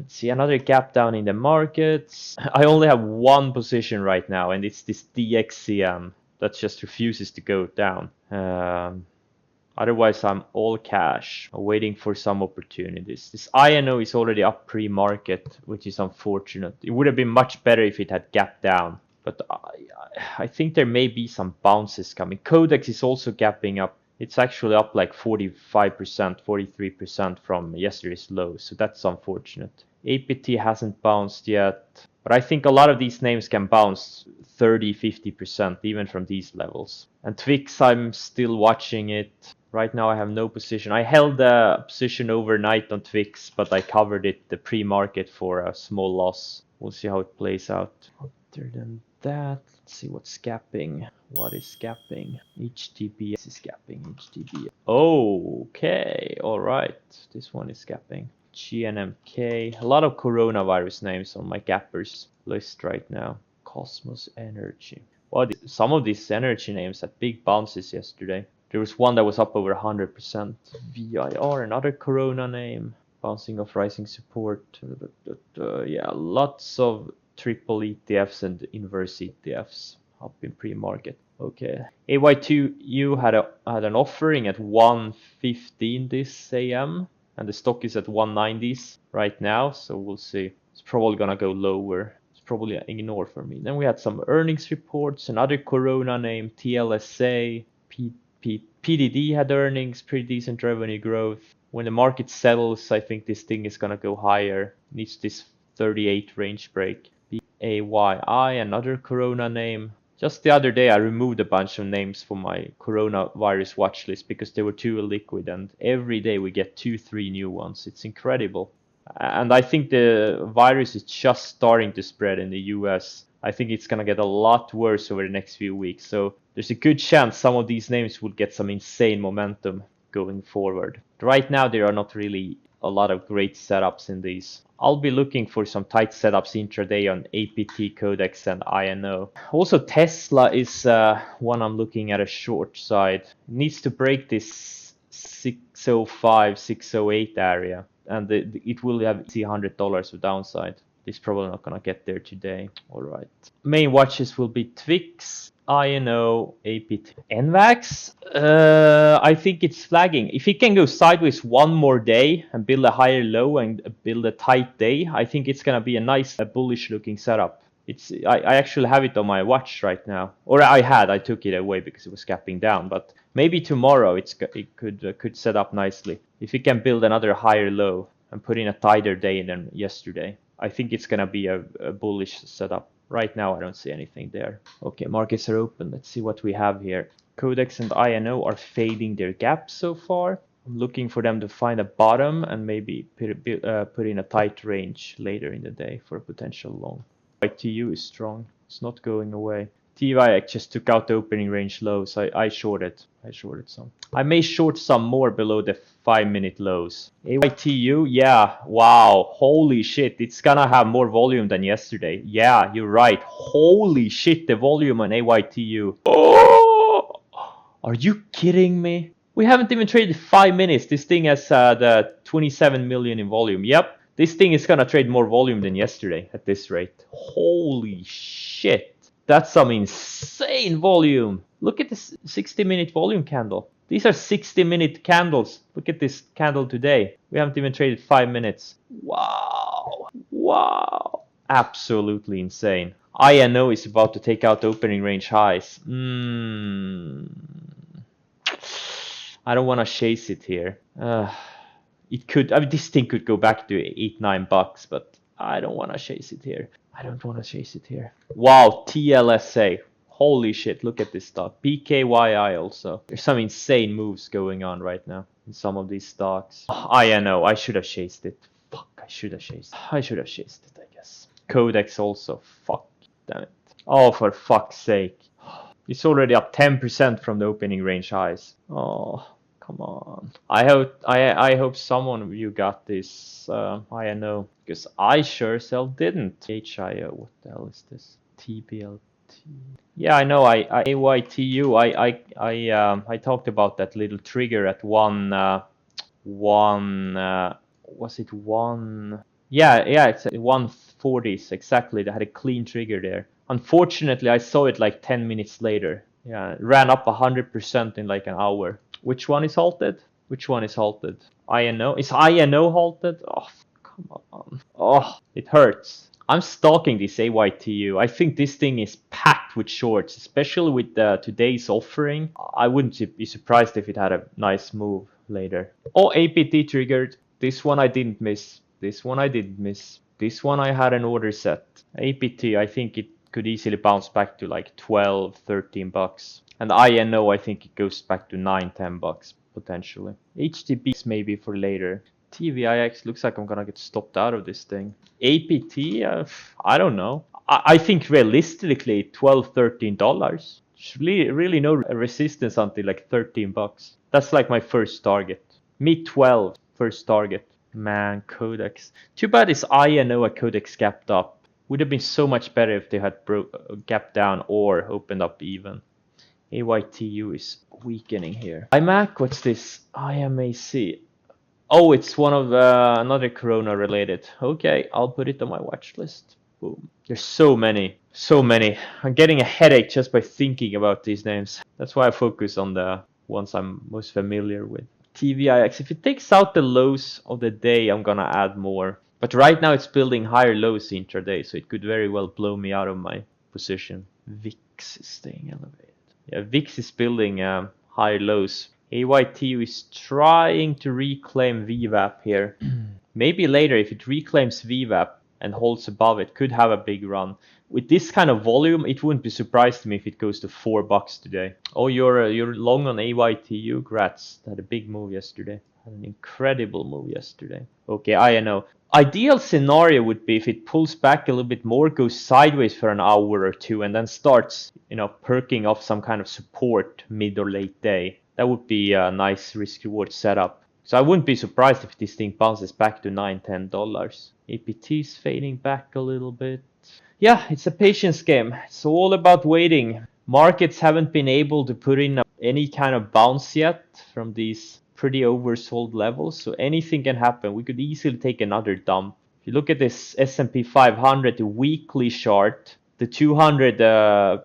Let's see, another gap down in the markets. I only have one position right now, and it's this DXCM that just refuses to go down. Otherwise, I'm all cash, waiting for some opportunities. This INO is already up pre-market, which is unfortunate. It would have been much better if it had gapped down, but I think there may be some bounces coming. Codex is also gapping up. It's actually up like 45%, 43% from yesterday's low, so that's unfortunate. APT hasn't bounced yet, but I think a lot of these names can bounce 30, 50% even from these levels. And Twix, I'm still watching it. Right now I have no position. I held a position overnight on Twix, but I covered it the pre-market for a small loss. We'll see how it plays out. Other than that, let's see what's gapping. What is gapping? HTB is gapping. HTB. Okay, all right. This one is gapping. GNMK. A lot of coronavirus names on my gappers list right now. Cosmos Energy. Well, some of these energy names had big bounces yesterday. There was one that was up over 100%. VIR, another Corona name, bouncing off rising support. Yeah, lots of triple ETFs and inverse ETFs up in pre-market. Okay, AY2U had an offering at 115 this AM, and the stock is at 190s right now. So we'll see. It's probably gonna go lower. It's probably ignore for me. Then we had some earnings reports. Another Corona name, TLSA. PDD had earnings, pretty decent revenue growth. When the market settles, I think this thing is gonna go higher. Needs this 38 range break. BAYI, another Corona name. Just the other day, I removed a bunch of names from my coronavirus watch list because they were too illiquid, and every day we get 2-3 new ones. It's incredible. And I think the virus is just starting to spread in the US. I think it's going to get a lot worse over the next few weeks. So there's a good chance some of these names will get some insane momentum going forward. Right now, there are not really a lot of great setups in these. I'll be looking for some tight setups intraday on APT, Codex, and INO. Also, Tesla is one I'm looking at a short side. It needs to break this 605, 608 area, and it will have $100 of downside. It's probably not gonna get there today. All right. Main watches will be Twix, INO, APT, NVAX. I think it's flagging. If it can go sideways one more day and build a higher low and build a tight day, I think it's gonna be a nice, bullish looking setup. I actually have it on my watch right now, or I took it away because it was gapping down. But maybe tomorrow it could set up nicely if it can build another higher low and put in a tighter day than yesterday. I think it's gonna be a bullish setup. Right now, I don't see anything there. Okay, markets are open. Let's see what we have here. Codex and INO are fading their gaps so far. I'm looking for them to find a bottom and maybe put in a tight range later in the day for a potential long. YTU is strong. It's not going away. TYX just took out the opening range low, so I shorted some. I may short some more below the 5-minute lows. AYTU, yeah, wow, holy shit, it's gonna have more volume than yesterday. Yeah, you're right. Holy shit, the volume on AYTU. Oh, are you kidding me? We haven't even traded 5 minutes. This thing has the 27 million in volume. Yep, this thing is gonna trade more volume than yesterday at this rate. Holy shit. That's some insane volume. Look at this 60-minute volume candle. These are 60-minute candles. Look at this candle today. We haven't even traded 5 minutes. Wow. Wow. Absolutely insane. INO is about to take out the opening range highs. I don't want to chase it here. It could. I mean, this thing could go back to $8-9, but I don't want to chase it here. Wow, TLSA. Holy shit, look at this stock. PKYI also. There's some insane moves going on right now in some of these stocks. INO, I should have chased it. Fuck, I should have chased it, I guess. Codex also. Fuck, damn it. Oh, for fuck's sake. It's already up 10% from the opening range highs. Oh, come on. I hope someone of you got this. INO, because I sure as hell didn't. HIO, what the hell is this? TBLT. Yeah, I know. AYTU. I talked about that little trigger at was it 1 Yeah, it's at 140s exactly. They had a clean trigger there. Unfortunately, I saw it like 10 minutes later. Yeah, it ran up 100% in like an hour. Which one is halted? Which one is halted? INO? Is INO halted? Oh, come on. Oh, it hurts. I'm stalking this AYTU. I think this thing is packed with shorts, especially with today's offering. I wouldn't be surprised if it had a nice move later. Oh, APT triggered. This one I didn't miss. This one I didn't miss. This one I had an order set. APT, I think it could easily bounce back to like 12, 13 bucks. And INO, I think it goes back to 9, 10 bucks potentially. HTBs maybe for later. TVIX looks like I'm gonna get stopped out of this thing. APT, I don't know. I think realistically, $12, $13. Really no resistance until like 13 bucks. That's like my first target. Me 12, first target. Man, Codex. Too bad this INO at Codex gapped up. Would have been so much better if they had gapped down or opened up even. AYTU is weakening here. IMAC, what's this? IMAC. Oh, it's one of another Corona related. Okay, I'll put it on my watch list. Boom. There's so many. So many. I'm getting a headache just by thinking about these names. That's why I focus on the ones I'm most familiar with. TVIX. If it takes out the lows of the day, I'm gonna add more. But right now it's building higher lows intraday, so it could very well blow me out of my position. VIX is staying elevated. Yeah, VIX is building higher lows. AYTU is trying to reclaim VWAP here. Maybe later, if it reclaims VWAP and holds above it, could have a big run. With this kind of volume, it wouldn't be surprised to me if it goes to 4 bucks today. Oh, you're long on AYTU? Grats. Had a big move yesterday. Had an incredible move yesterday. Okay, I know. Ideal scenario would be if it pulls back a little bit more, goes sideways for an hour or two, and then starts, perking off some kind of support mid or late day. That would be a nice risk-reward setup. So I wouldn't be surprised if this thing bounces back to $9, $10. APT is fading back a little bit. Yeah, it's a patience game. It's all about waiting. Markets haven't been able to put in any kind of bounce yet from these pretty oversold levels, so anything can happen. We could easily take another dump. If you look at this S&P 500, the weekly chart, the 200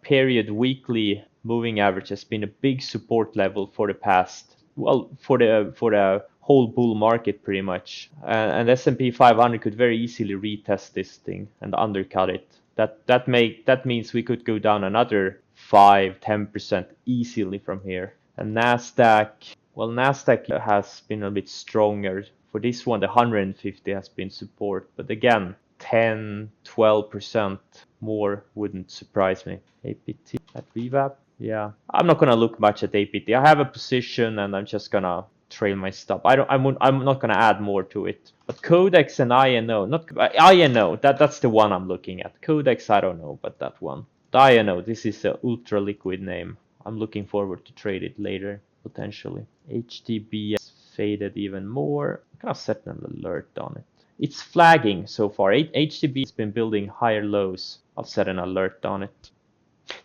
period weekly moving average has been a big support level for the past, well, for the whole bull market pretty much. And S&P 500 could very easily retest this thing and undercut it. That means we could go down another 5-10% easily from here. And Nasdaq, well, Nasdaq has been a bit stronger. For this one, the 150 has been support, but again, 10-12% more wouldn't surprise me. APT at VWAP, yeah, I'm not gonna look much at APT. I have a position and I'm just gonna trail my stop. I'm not gonna add more to it. But Codex and INO, not INO. That's the one I'm looking at. Codex, I don't know, but that one. INO, this is an ultra liquid name. I'm looking forward to trade it later potentially. HTB has faded even more. I'm gonna set an alert on it. It's flagging so far. HTB has been building higher lows. I'll set an alert on it.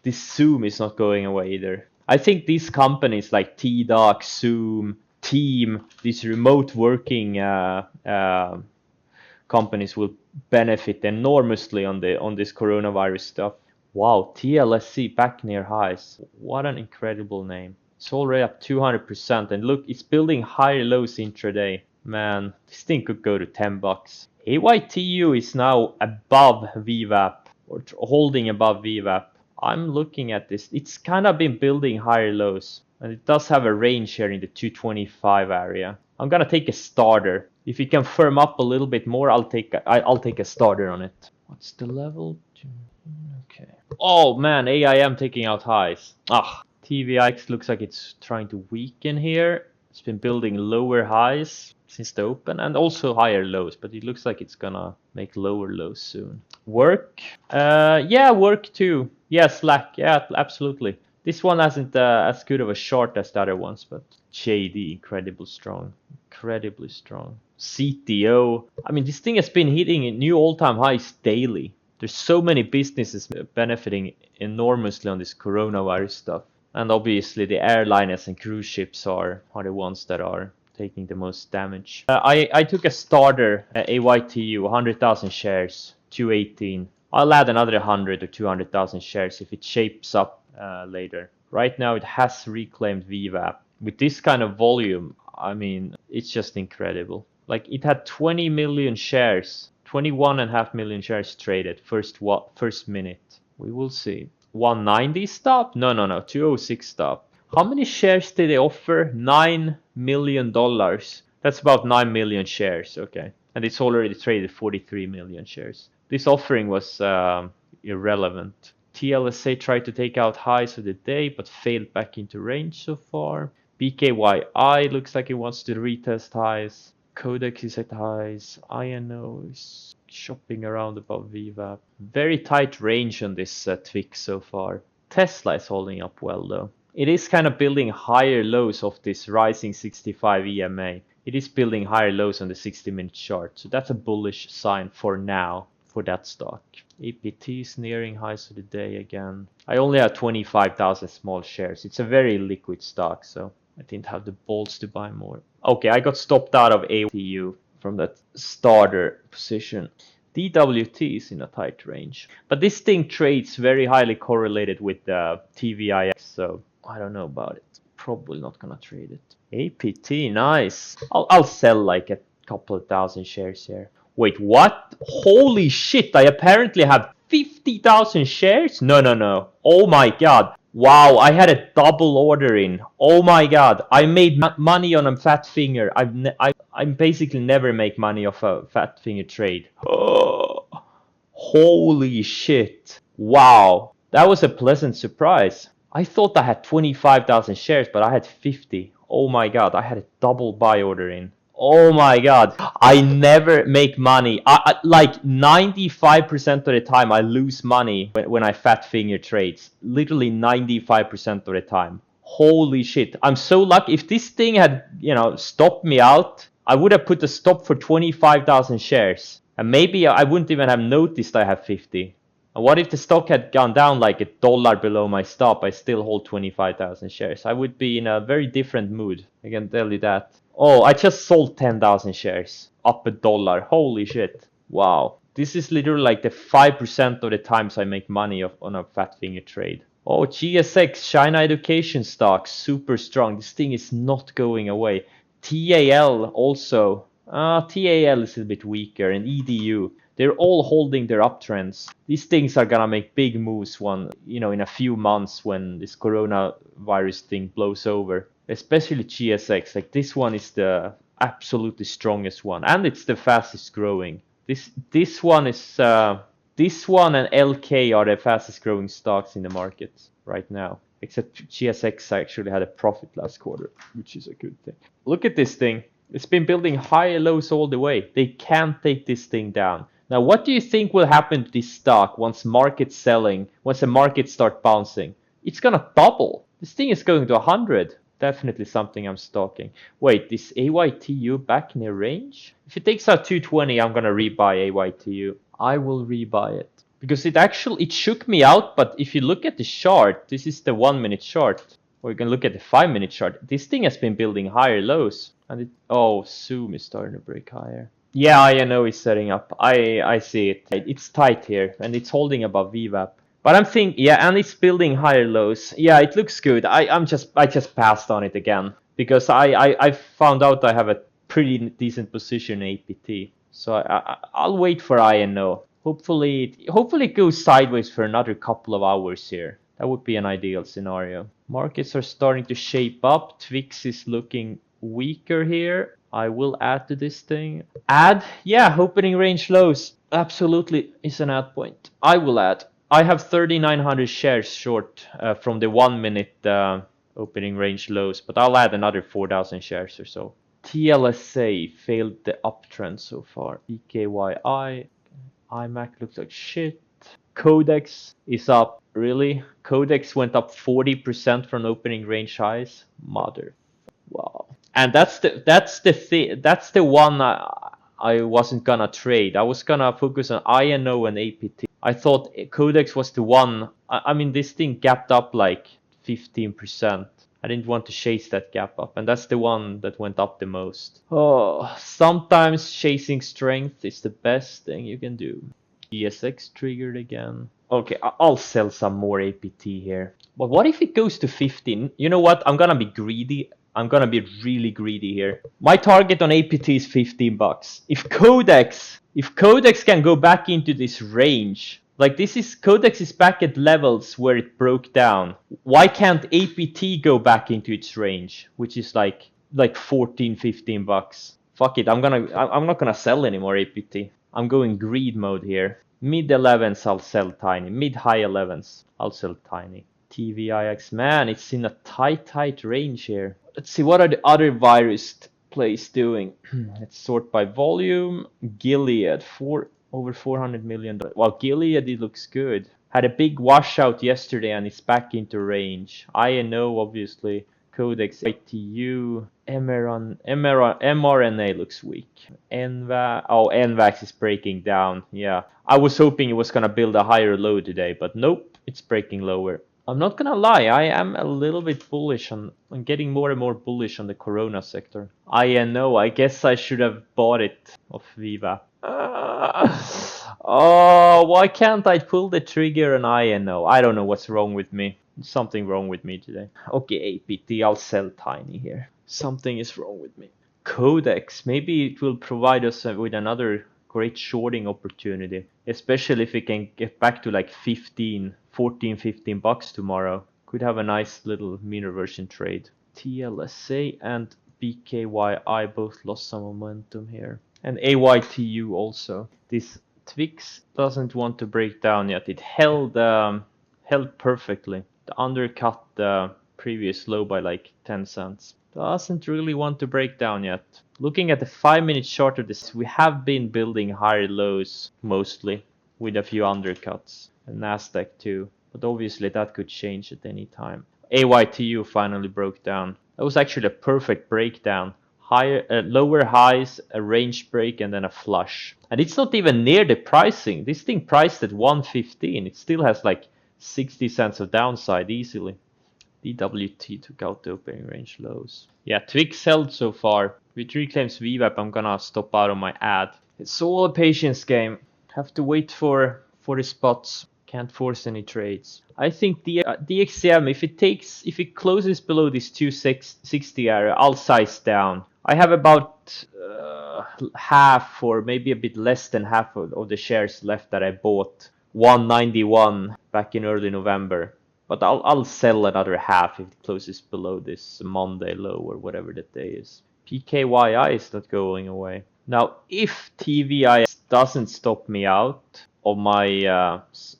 This Zoom is not going away either. I think these companies like TDoc, Zoom, Team, these remote working companies will benefit enormously on this coronavirus stuff. Wow, TLSC back near highs. What an incredible name. It's already up 200%, and look, it's building higher lows intraday. Man, this thing could go to 10 bucks. AYTU is now above VWAP, or holding above VWAP. I'm looking at this. It's kind of been building higher lows, and it does have a range here in the 225 area. I'm gonna take a starter. If it can firm up a little bit more, I'll take a starter on it. What's the level? Okay. Oh man, AIM taking out highs. TVX looks like it's trying to weaken here. It's been building lower highs since the open and also higher lows, but it looks like it's gonna make lower lows soon. Work? Yeah, work too. Yeah, Slack. Yeah, absolutely. This one hasn't as good of a short as the other ones, but JD, incredibly strong. Incredibly strong. CTO. I mean, this thing has been hitting new all-time highs daily. There's so many businesses benefiting enormously on this coronavirus stuff. And obviously the airliners and cruise ships are the ones that are taking the most damage. I took a starter, AYTU, 100,000 shares, 218. I'll add another 100 or 200,000 shares if it shapes up later. Right now it has reclaimed VWAP. With this kind of volume, I mean, it's just incredible. Like it had 20 million shares, 21.5 million shares traded first minute. We will see. 190 stop? No, 206 stop. How many shares did they offer? $9 million. That's about 9 million shares, okay. And it's already traded 43 million shares. This offering was irrelevant. TLSA tried to take out highs of the day, but failed back into range so far. BKYI looks like it wants to retest highs. Codex is at highs. INO is shopping around above VWAP. Very tight range on this Twix so far. Tesla is holding up well though. It is kind of building higher lows of this rising 65 EMA. It is building higher lows on the 60-minute chart. So that's a bullish sign for now for that stock. APT is nearing highs of the day again. I only have 25,000 small shares. It's a very liquid stock, so I didn't have the balls to buy more. Okay, I got stopped out of ATU from that starter position. DWT is in a tight range. But this thing trades very highly correlated with the TVIX, so I don't know about it. Probably not gonna trade it. APT, nice. I'll sell like a couple of thousand shares here. Wait, what? Holy shit, I apparently have 50,000 shares? No. Oh my god. Wow, I had a double order in. Oh my god, I made money on a fat finger. I basically never make money off a fat finger trade. Oh, holy shit. Wow, that was a pleasant surprise. I thought I had 25,000 shares, but I had 50. Oh my god, I had a double buy order in. Oh my god, I never make money. Like 95% of the time I lose money when I fat finger trades. Literally 95% of the time. Holy shit, I'm so lucky. If this thing had, stopped me out, I would have put a stop for 25,000 shares. And maybe I wouldn't even have noticed I have 50. And what if the stock had gone down like $1 below my stop? I still hold 25,000 shares. I would be in a very different mood. I can tell you that. Oh, I just sold 10,000 shares. Up $1. Holy shit. Wow. This is literally like the 5% of the times I make money on a fat finger trade. Oh, GSX, China Education stock, super strong. This thing is not going away. TAL also. TAL is a bit weaker. And EDU. They're all holding their uptrends. These things are gonna make big moves in a few months when this coronavirus thing blows over. Especially GSX. Like this one is the absolutely strongest one, and it's the fastest growing. This one and LK are the fastest growing stocks in the market right now. Except GSX actually had a profit last quarter, which is a good thing. Look at this thing. It's been building higher lows all the way. They can't take this thing down. Now, what do you think will happen to this stock once the market start bouncing? It's gonna double. This thing is going to 100. Definitely something I'm stalking. Wait, this AYTU back in a range? If it takes out 220, I'm gonna rebuy AYTU. I will rebuy it. Because it shook me out, but if you look at the chart, this is the 1 minute chart. Or you can look at the 5 minute chart. This thing has been building higher lows. And Zoom is starting to break higher. Yeah, I know it's setting up. I see it. It's tight here, and it's holding above VWAP. But I'm thinking, yeah, and it's building higher lows. Yeah, it looks good. I just passed on it again because I found out I have a pretty decent position in APT. So I'll wait for INO. Hopefully it goes sideways for another couple of hours here. That would be an ideal scenario. Markets are starting to shape up. Twix is looking weaker here. I will add to this thing. Add? Yeah, opening range lows. Absolutely is an add point. I will add. I have 3,900 shares short from the 1 minute opening range lows, but I'll add another 4,000 shares or so. TLSA failed the uptrend so far. BKYI. IMAC looks like shit. Codex is up. Really? Codex went up 40% from opening range highs. Mother. Wow. And that's the one I wasn't gonna trade. I was gonna focus on INO and APT. I thought Codex was the one. I mean, this thing gapped up like 15%. I didn't want to chase that gap up, and that's the one that went up the most. Oh, sometimes chasing strength is the best thing you can do. ESX triggered again. Okay, I'll sell some more APT here. But what if it goes to 15? You know what? I'm gonna be greedy. I'm gonna be really greedy here. My target on APT is 15 bucks. If Codex can go back into this range, like Codex is back at levels where it broke down. Why can't APT go back into its range, which is like 14, 15 bucks? Fuck it, I'm not gonna sell anymore APT. I'm going greed mode here. Mid 11s I'll sell tiny. Mid high 11s I'll sell tiny. TVIX, man, it's in a tight range here. Let's see, what are the other virus plays doing? Let's sort by volume. Gilead, over 400 million. Well, Gilead, it looks good. Had a big washout yesterday and it's back into range. INO, obviously. Codex, ITU, mRNA looks weak. NVAX is breaking down. Yeah, I was hoping it was gonna build a higher low today, but nope, it's breaking lower. I'm not gonna lie, I am a little bit bullish I'm getting more and more bullish on the Corona sector. INO, I guess I should have bought it off Viva. Oh, why can't I pull the trigger on INO? I don't know what's wrong with me. Something wrong with me today. Okay, APT, I'll sell tiny here. Something is wrong with me. Codex, maybe it will provide us with another great shorting opportunity, especially if we can get back to like 15 bucks tomorrow. Could have a nice little mean reversion trade. TLSA and BKYI both lost some momentum here, and AYTU also. This Twix doesn't want to break down yet. It held perfectly. The undercut the previous low by like 10 cents. Doesn't really want to break down yet. Looking at the 5-minute chart of this, we have been building higher lows mostly, with a few undercuts, and Nasdaq too. But obviously that could change at any time. AYTU finally broke down. That was actually a perfect breakdown. Lower highs, a range break, and then a flush. And it's not even near the pricing. This thing priced at 115. It still has like 60 cents of downside easily. DWT took out the opening range lows. Yeah, Twix held so far. With reclaims VWAP, I'm gonna stop out on my ad. It's all a patience game. Have to wait for the spots. Can't force any trades. I think the DXM, if it closes below this 260 area, I'll size down. I have about half, or maybe a bit less than half of the shares left that I bought 191 back in early November. But I'll sell another half if it closes below this Monday low or whatever that day is. PKYI is not going away. Now, if TVIX doesn't stop me out of my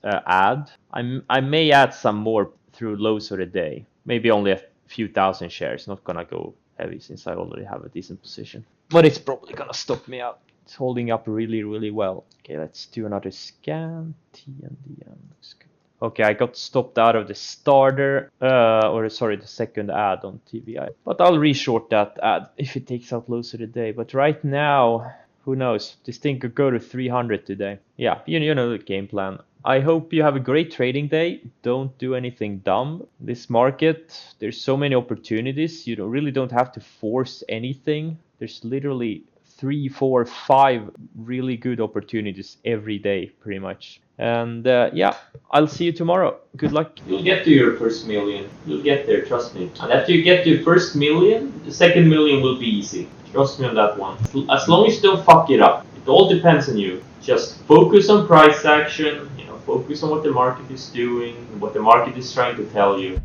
ad, I may add some more through lows of the day. Maybe only a few thousand shares. Not gonna go heavy since I already have a decent position. But it's probably gonna stop me out. It's holding up really well. Okay, let's do another scan. TNDM looks good. Okay, I got stopped out of the starter, the second ad on TVI. But I'll reshort that ad if it takes out lows of the day. But right now, who knows? This thing could go to 300 today. Yeah, you know the game plan. I hope you have a great trading day. Don't do anything dumb. This market, there's so many opportunities. You really don't have to force anything. There's literally 3, 4, 5 really good opportunities every day, pretty much. And yeah, I'll see you tomorrow. Good luck. You'll get to your first million. You'll get there, trust me. And after you get to your first million, the second million will be easy. Trust me on that one. As long as you don't fuck it up. It all depends on you. Just focus on price action. Focus on what the market is doing, what the market is trying to tell you.